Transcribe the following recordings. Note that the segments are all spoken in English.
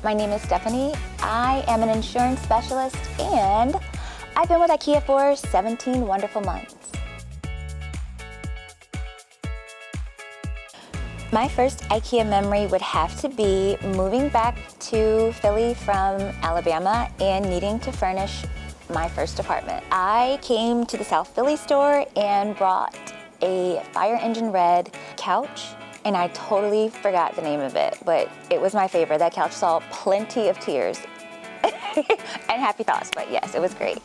My name is Steffany. I am an insurance specialist and I've been with IKEA for 17 wonderful months. My first IKEA memory would have to be moving back to Philly from Alabama and needing to furnish my first apartment. I came to the South Philly store and brought a fire engine red couch, and I totally forgot the name of it, but it was my favorite. That couch saw plenty of tears and happy thoughts, but yes, it was great.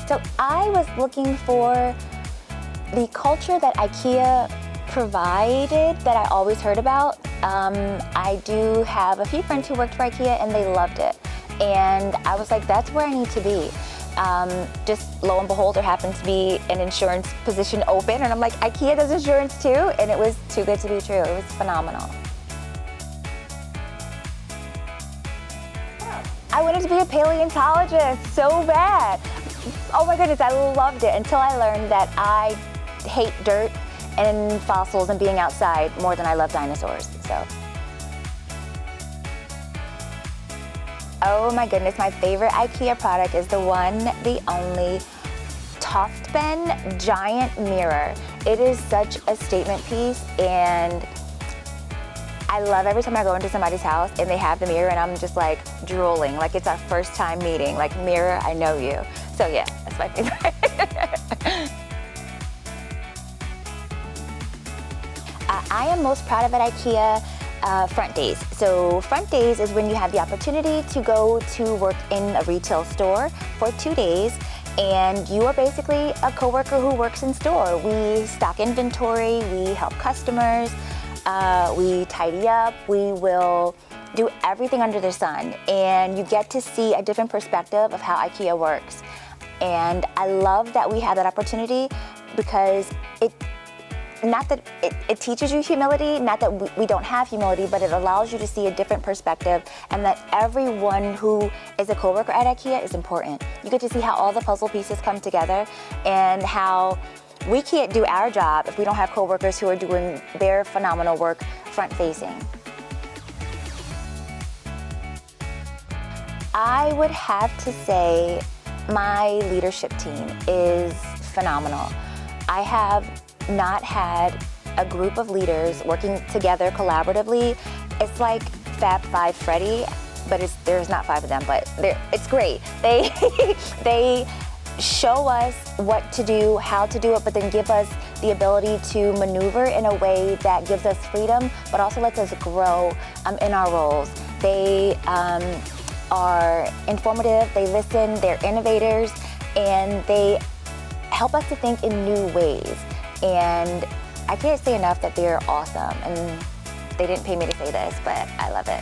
So I was looking for the culture that IKEA provided that I always heard about. I do have a few friends who worked for IKEA and they loved it. And I was like, that's where I need to be. Just lo and behold, there happened to be an insurance position open and I'm like, IKEA does insurance too? And it was too good to be true. It was phenomenal. I wanted to be a paleontologist so bad. Oh my goodness, I loved it until I learned that I hate dirt and fossils and being outside more than I love dinosaurs, so. Oh my goodness, my favorite IKEA product is the one, the only Toftben giant mirror. It is such a statement piece and I love every time I go into somebody's house and they have the mirror and I'm just like drooling, like it's our first time meeting, like mirror, I know you. So yeah, that's my favorite. I am most proud of at IKEA front days. So front days is when you have the opportunity to go to work in a retail store for 2 days and you are basically a coworker who works in store. We stock inventory, we help customers, we tidy up, we will do everything under the sun and you get to see a different perspective of how IKEA works. And I love that we have that opportunity because it teaches you humility, not that we don't have humility, but it allows you to see a different perspective and that everyone who is a coworker at IKEA is important. You get to see how all the puzzle pieces come together and how we can't do our job if we don't have coworkers who are doing their phenomenal work front-facing. I would have to say my leadership team is phenomenal. I have not had a group of leaders working together collaboratively. It's like Fab Five Freddy, but there's not 5 of them, but it's great. They show us what to do, how to do it, but then give us the ability to maneuver in a way that gives us freedom, but also lets us grow in our roles. They are informative, they listen, they're innovators, and they help us to think in new ways. And I can't say enough that they're awesome, and they didn't pay me to say this, but I love it.